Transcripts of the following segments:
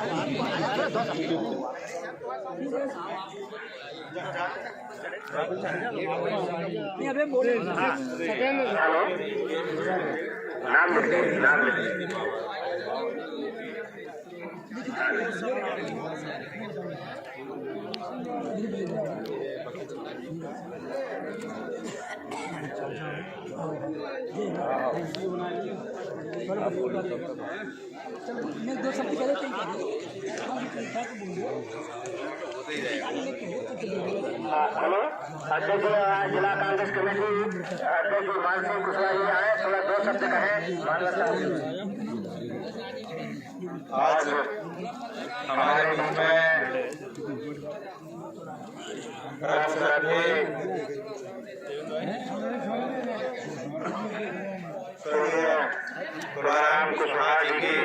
Hello, अध्यक्ष जिला Congress committee अध्यक्ष मान सिंह कुशवाहा जी आए, थोड़ा 2 शब्द कहें। आज हमारे बीच में तुलाराम कुशवाहा जी की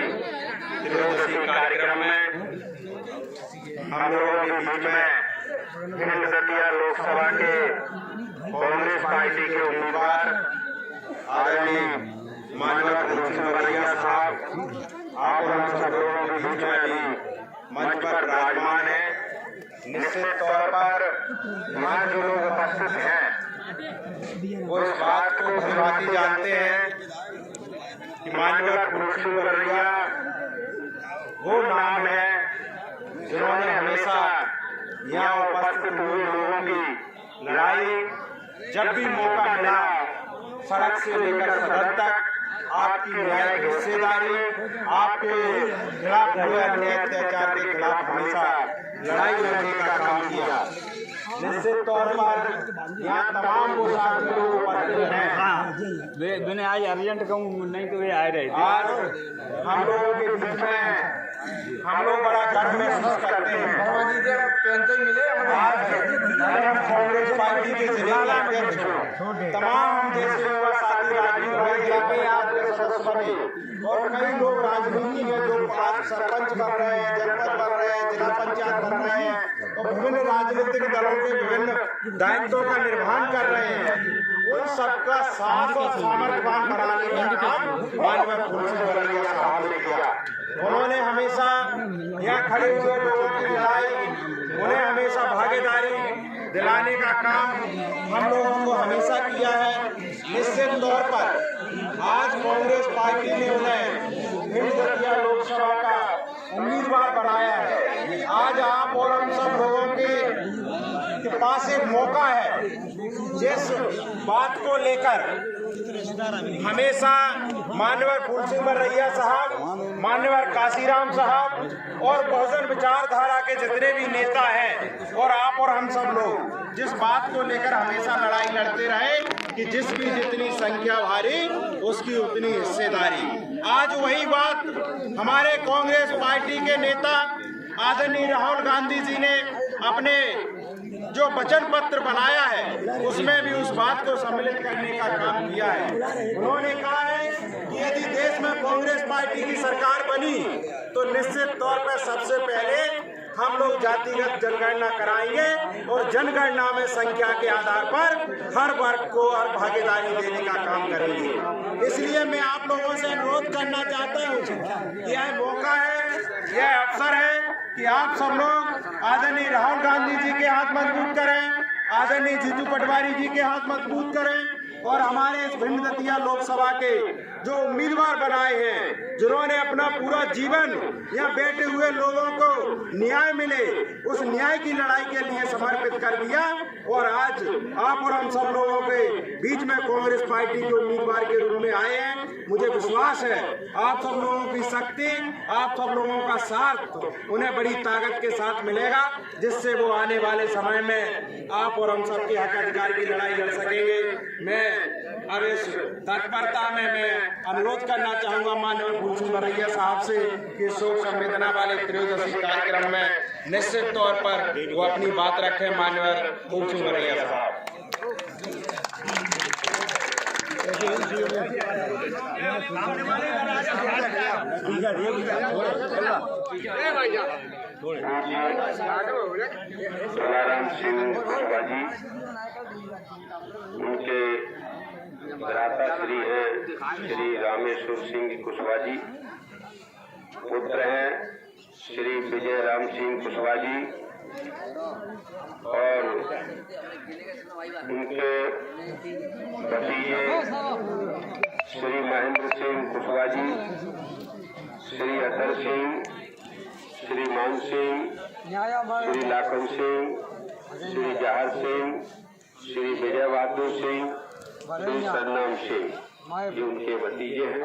त्रयोदशी कार्यक्रम में हम लोगों के बीच में भिंड दतिया लोकसभा के कांग्रेस पार्टी के उम्मीदवार आदरणीय माननीय फूलसिंह बरैया साहब आप हम सब लोगों के बीच में अभी मंच पर विराजमान है। निश्चित तौर पर यहाँ जो लोग उपस्थित हैं वो इस बात को भलीभांति जानते हैं कि माननीय फूलसिंह बरैया वो नाम है जिन्होंने हमेशा यहाँ उपस्थित हुए लोगों की लड़ाई जब भी मौका मिला सड़क से लेकर सदन तक आपकी न्यायिक हिस्सेदारी, आपके खिलाफ हुए अन्याय अत्याचार के खिलाफ हमेशा लड़ाई लड़ने का काम किया। निश्चित तौर पर यहाँ तमाम वो साथी लोग उपस्थित हैं। मैंने आज अर्जेंट कहूँ नहीं तो वे आ रहे थे। आज हम लोगों के बीच में हम लोग बड़ा गर्व महसूस करते हैं। आज हम कांग्रेस पार्टी के जिले के अध्यक्ष तमाम देश के युवा साथी राजनीति भाई जिला आज सदस्य बने और कई लोग राजनीति में जो आज सरपंच बन रहे हैं, जनपद बन रहे हैं, जिला पंचायत बन रहे हैं और विभिन्न राजनीतिक दलों के विभिन्न दायित्वों का निर्वहन कर रहे हैं। उन सबका साहस और सामर्थ्यवान बनाने का काम माननीय फूलसिंह बरैया साहब ने किया। उन्होंने हमेशा यहाँ खड़े हुए लोगों की लड़ाई, उन्हें हमेशा भागीदारी दिलाने का काम हम लोगों को हमेशा किया है। निश्चित तौर पर आज कांग्रेस पार्टी ने उन्हें भिंड दतिया लोकसभा का उम्मीदवार बनाया है। आज आप और हम सब लोगों के पास एक मौका है जिस बात को लेकर हमेशा माननीय फूलसिंह बरैया साहब, माननीय काशीराम साहब और बहुजन विचारधारा के जितने भी नेता हैं और आप और हम सब लोग जिस बात को लेकर हमेशा लड़ाई लड़ते रहे कि जिसकी जितनी संख्या भारी उसकी उतनी हिस्सेदारी। आज वही बात हमारे कांग्रेस पार्टी के नेता आदरणीय राहुल गांधी जी ने अपने जो वचन पत्र बनाया है उसमें भी उस बात को सम्मिलित करने का काम किया है। उन्होंने कहा है कि यदि देश में कांग्रेस पार्टी की सरकार बनी तो निश्चित तौर पर सबसे पहले हम लोग जातिगत जनगणना कराएंगे और जनगणना में संख्या के आधार पर हर वर्ग को और भागीदारी देने का काम करेंगे। इसलिए मैं आप लोगों से अनुरोध करना चाहता हूँ कि यह मौका है, यह अवसर है कि आप सब लोग आदरणीय राहुल गांधी जी के हाथ मजबूत करें, आदरणीय जीतू पटवारी जी के हाथ मजबूत करें और हमारे इस भिंड दतिया लोकसभा के जो उम्मीदवार बनाए हैं, जिन्होंने अपना पूरा जीवन यहाँ बैठे हुए लोगों को न्याय मिले उस न्याय की लड़ाई के लिए समर्पित कर दिया और आज आप और हम सब लोगों के बीच में कांग्रेस पार्टी के उम्मीदवार के रूप में आए हैं। मुझे विश्वास है आप सब लोगों की शक्ति, आप सब लोगों का साथ उन्हें बड़ी ताकत के साथ मिलेगा, जिससे वो आने वाले समय में आप और हम सबके हक अधिकार की लड़ाई लड़ सकेंगे। मैं अब इस तत्परता में मैं अनुरोध करना चाहूंगा माननीय फूलसिंह बरैया साहब से कि शोक संवेदना वाले त्रयोदशी कार्यक्रम में निश्चित तौर पर वो अपनी बात रखें। माननीय फूलसिंह बरैया साहब। तुलाराम सिंह कुशवाहा जी, उनके भ्राता श्री हैं श्री रामेश्वर सिंह कुशवाहा जी, पुत्र हैं श्री सिंह कुशवाहा जी और उनके भतीजे श्री महेंद्र सिंह कुशवाहा जी, श्री अतर सिंह, श्री मान सिंह, श्री लाखन सिंह, श्री जहर सिंह, श्री विजय बहादुर सिंह, श्री सरनाम सिंह, ये उनके भतीजे हैं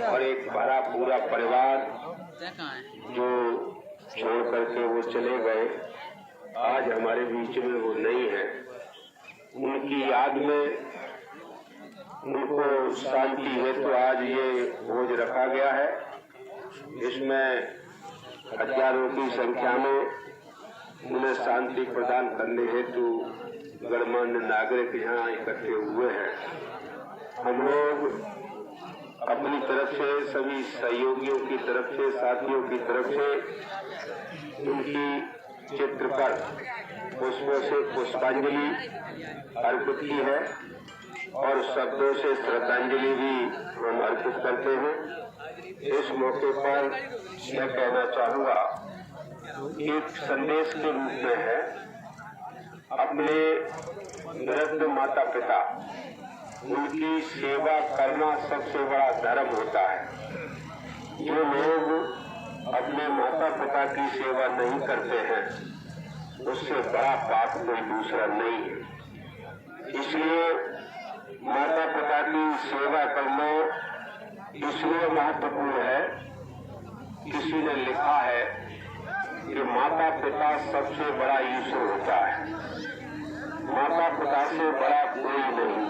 और एक बड़ा पूरा परिवार जो छोड़ करके वो चले गए, आज हमारे बीच में वो नहीं है। उनकी याद में उनको शांति हेतु तो आज ये भोज रखा गया है। इसमें हजारों की संख्या में उन्हें शांति प्रदान करने हेतु गणमान्य नागरिक यहाँ इकट्ठे हुए हैं। हम लोग अपनी तरफ से, सभी सहयोगियों की तरफ से, साथियों की तरफ से उनकी चित्र पर पुष्पों से पुष्पांजलि अर्पित की है और शब्दों से श्रद्धांजलि भी हम अर्पित करते हैं। इस मौके पर मैं कहना चाहूँगा, एक संदेश के रूप में है, अपने वृद्ध माता पिता उनकी सेवा करना सबसे बड़ा धर्म होता है। जो लोग अपने माता पिता की सेवा नहीं करते हैं, उससे बड़ा पाप कोई दूसरा नहीं है। इसलिए माता पिता की सेवा करना इसलिए महत्वपूर्ण है। किसी ने लिखा है कि माता पिता सबसे बड़ा ईश्वर होता है, माता पिता से बड़ा कोई नहीं,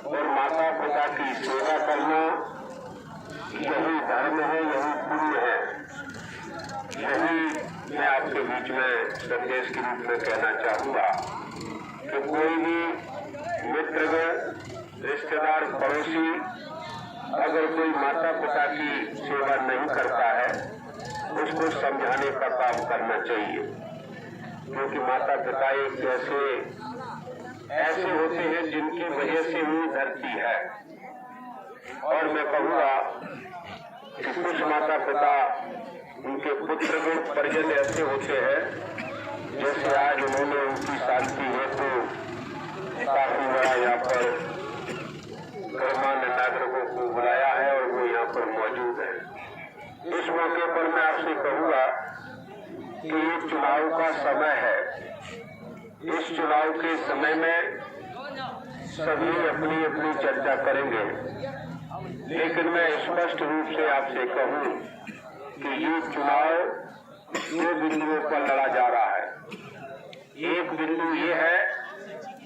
और माता पिता की सेवा करना यही धर्म है, यही पुण्य है। यही मैं आपके बीच में संदेश के रूप में कहना चाहूँगा कि कोई भी मित्रगण, रिश्तेदार, पड़ोसी अगर कोई माता पिता की सेवा नहीं करता है, उसको समझाने का काम करना चाहिए, क्योंकि माता पिता एक ऐसे होते हैं जिनकी वजह से ही धरती है। और मैं कहूँगा कि कुछ माता पिता, उनके पुत्रगण, परिजन ऐसे होते हैं जैसे आज उन्होंने उनकी शांति हेतु काफी बड़ा यहाँ पर गणमान्य नागरिकों को बुलाया है और वो यहाँ पर मौजूद है। इस मौके पर मैं आपसे कहूँगा कि ये चुनाव का समय है। इस चुनाव के समय में सभी अपनी अपनी चर्चा करेंगे, लेकिन मैं स्पष्ट रूप से आपसे कहूँ कि ये चुनाव दो बिंदुओं पर लड़ा जा रहा है। एक बिंदु ये है,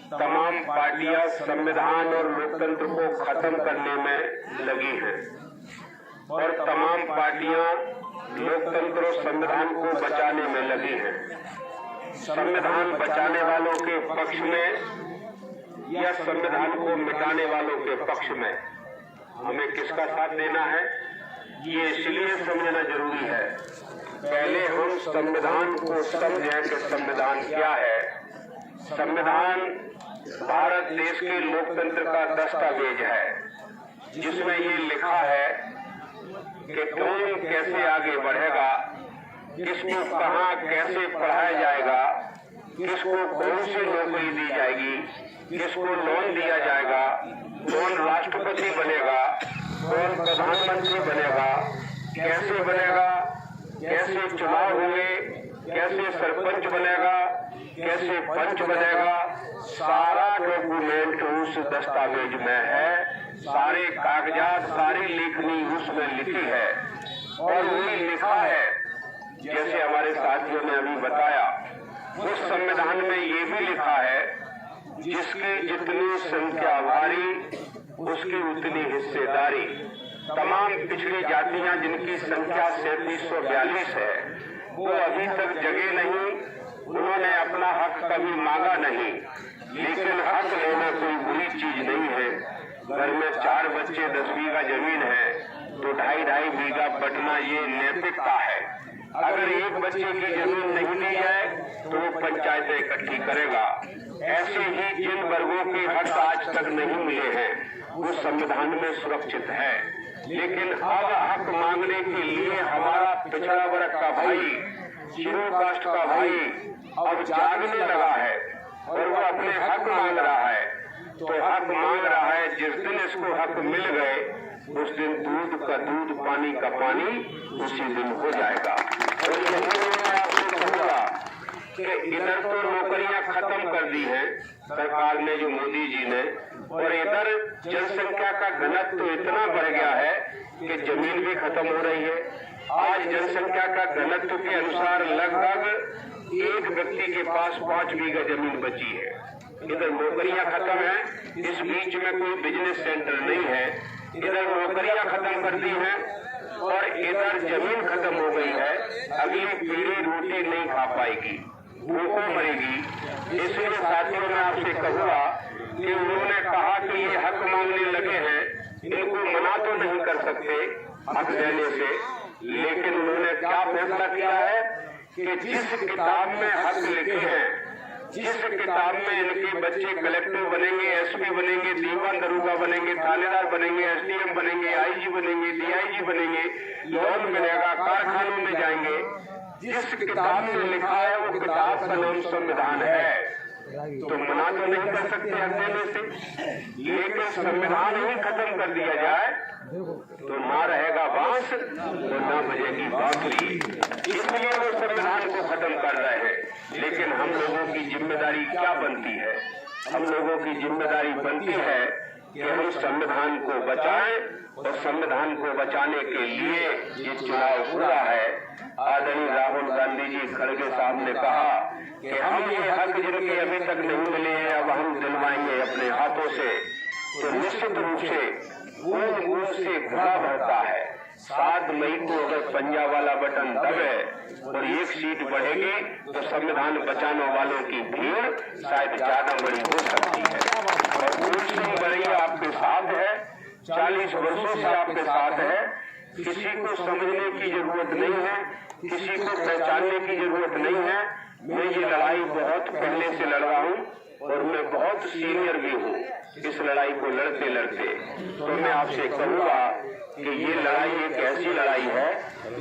तमाम पार्टियां संविधान और लोकतंत्र को खत्म करने में लगी हैं और तमाम पार्टियां लोकतंत्र और संविधान को बचाने में लगी हैं। संविधान बचाने वालों के पक्ष में या संविधान को मिटाने वालों के पक्ष में हमें किसका साथ देना है, ये इसलिए समझना जरूरी है। पहले हम संविधान को समझें कि संविधान क्या है। संविधान भारत देश के लोकतंत्र का दस्तावेज है, जिसमें ये लिखा है कि कौन कैसे आगे बढ़ेगा, किसको कहाँ कैसे पढ़ाया जाएगा, किसको कौन सी नौकरी दी जाएगी, किसको लोन दिया जाएगा, कौन राष्ट्रपति बनेगा, कौन प्रधानमंत्री बनेगा, कैसे बनेगा, कैसे चुनाव होंगे, कैसे सरपंच बनेगा, कैसे पंच बनेगा। सारा डॉक्यूमेंट उस दस्तावेज में है, सारे कागजात, सारी लेखनी उसमें लिखी है। और वही लिखा है, जैसे हमारे साथियों ने अभी बताया, उस संविधान में ये भी लिखा है, जिसकी जितनी संख्या भारी उसकी उतनी हिस्सेदारी। तमाम पिछड़ी जातियां जिनकी संख्या 3742 है, वो अभी तक जगे नहीं, उन्होंने अपना हक कभी मांगा नहीं। लेकिन हक लेना कोई बुरी चीज नहीं है। घर में 4 बच्चे, 10 बीघा जमीन है तो 2.5 बीघा बंटना ये नैतिकता है। अगर एक बच्चे की जमीन नहीं दी जाए तो वो पंचायतें इकट्ठी करेगा। ऐसे ही जिन वर्गों के हक आज तक नहीं मिले हैं वो संविधान में सुरक्षित है। लेकिन अब हक मांगने के लिए हमारा पिछड़ा वर्ग का भाई, शेड्यूल कास्ट का भाई अब जागने लगा है और वो अपने हक मांग रहा है। तो हक मांग रहा है, जिस दिन इसको हक मिल गए उस दिन दूध का दूध, पानी का पानी उसी दिन हो जाएगा। और मैं आपको कहूँगा कि इधर तो नौकरियां खत्म कर दी हैं सरकार ने, जो मोदी जी ने, और इधर जनसंख्या का घनत्व तो इतना बढ़ गया है कि जमीन भी खत्म हो रही है। आज जनसंख्या का घनत्व के अनुसार लगभग एक व्यक्ति के पास 5 बीघा जमीन बची है। इधर नौकरियां खत्म है, इस बीच में कोई बिजनेस सेंटर नहीं है। इधर नौकरियां खत्म कर दी हैं और इधर जमीन खत्म हो गई है। अगली पीढ़ी रोटी नहीं खा पाएगी, भूखों मरेगी। इसलिए साथियों मैं आपसे कहूँगा कि उन्होंने कहा कि ये हक मांगने लगे हैं, इनको मना तो नहीं कर सकते हक देने से, लेकिन उन्होंने क्या फैसला किया है कि जिस किताब में हक लिखे हैं, जिस किताब में इनके बच्चे कलेक्टर बनेंगे, एसपी बनेंगे, दीवान दरोगा बनेंगे, थानेदार बनेंगे, एसडीएम बनेंगे, आईजी बनेंगे, डीआईजी बनेंगे, लोन मिलेगा, कारखानों में जाएंगे, जिस किताब में लिखा है वो किताब का नाम संविधान है। तो मना तो नहीं कर सकते हक देने से, लेकिन संविधान ही खत्म कर दिया जाए तो ना रहेगा बांस और ना बजेगी बांसुरी। इसलिए वो संविधान को खत्म कर रहे हैं। लेकिन हम लोगों की जिम्मेदारी क्या बनती है? हम लोगों की जिम्मेदारी बनती है कि हम संविधान को बचाएं, और संविधान को बचाने के लिए ये चुनाव हुआ है। आदरणीय राहुल गांधी जी खड़गे साहब ने कहा कि हम ये हक जिनके अभी तक नहीं मिले हैं अब हम दिलवाएंगे अपने हाथों से। तो निश्चित रूप से बूंद बूंद से घड़ा भरता है। 7 मई को अगर पंजा वाला बटन दबे और 1 सीट बढ़ेगी तो संविधान बचाने वालों की भीड़ शायद ज्यादा बड़ी हो सकती है। और तुलसी बरैया आपके साथ है, 40 वर्षों से आपके साथ है। किसी को समझने की जरूरत नहीं है, किसी को पहचानने की जरूरत नहीं है। मैं ये लड़ाई बहुत पहले से लड़ रहा हूँ और मैं बहुत सीनियर भी हूँ इस लड़ाई को लड़ते लड़ते। तो मैं आपसे कहूँगा कि ये लड़ाई एक ऐसी लड़ाई है,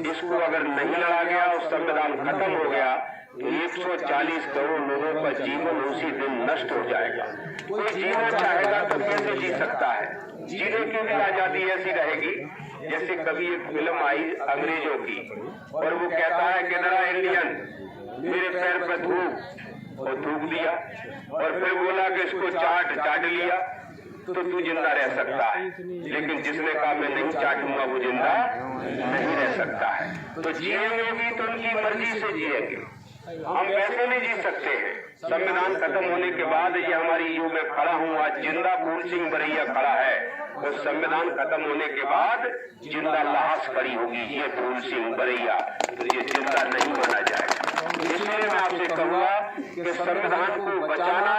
इसको अगर नहीं लड़ा गया और संविधान खत्म हो गया तो 140 करोड़ लोगों का जीवन उसी दिन नष्ट हो जाएगा। कोई जीना चाहेगा तो कैसे जी सकता है? जीने की भी आजादी ऐसी रहेगी जैसे कभी एक फिल्म आई अंग्रेजों की, और वो कहता है कि जरा इंडियन मेरे पैर पे थूक, और थूक दिया, और फिर बोला कि इसको चाट लिया तो तू जिंदा रह सकता है। लेकिन जिसने कहा मैं नहीं चाटूंगा वो जिंदा नहीं रह सकता है। तो जिएंगे भी तो उनकी मर्जी से जिएंगे, हम वैसे नहीं जी सकते हैं। संविधान खत्म होने के बाद ये हमारी जो मैं खड़ा हूँ आज जिंदा फूल सिंह बरैया खड़ा है, और संविधान खत्म होने के बाद जिंदा लाश खड़ी होगी ये फूल सिंह बरैया, तो ये जिंदा नहीं माना जाएगा। इसलिए मैं आपसे कहूँगा कि संविधान को बचाना,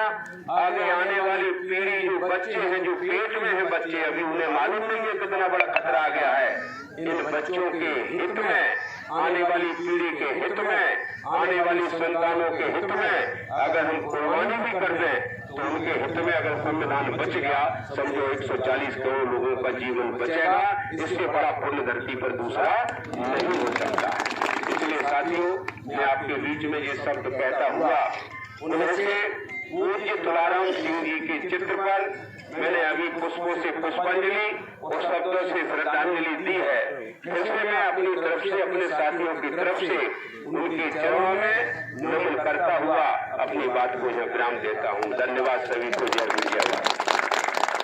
आगे आने वाली पीढ़ी जो बच्चे हैं, जो पेट में है बच्चे, अभी उन्हें मालूम नहीं है कितना बड़ा खतरा आ गया है। इन बच्चों के हित में, आने वाली पीढ़ी के हित में, आने वाली संतानों के हित में अगर हम कुर्बानी भी कर दें तो उनके हित में अगर संविधान बच गया, समझो 140 करोड़ लोगों का जीवन बचेगा। इससे बड़ा पुण्य धरती पर दूसरा नहीं हो सकता है। इसलिए साथियों मैं आपके बीच में ये शब्द कहता हुआ, उनमें से पूज्य तुलाराम सिंह जी के चित्र पर मैंने अभी पुष्पों से पुष्पांजलि और शब्दों से श्रद्धांजलि दी है। फिर से मैं अपनी तरफ से, अपने साथियों की तरफ से उनके चरणों में नमन करता हुआ अपनी बात को यहाँ विराम देता हूँ। धन्यवाद सभी को। जय हिंद, जय भारत।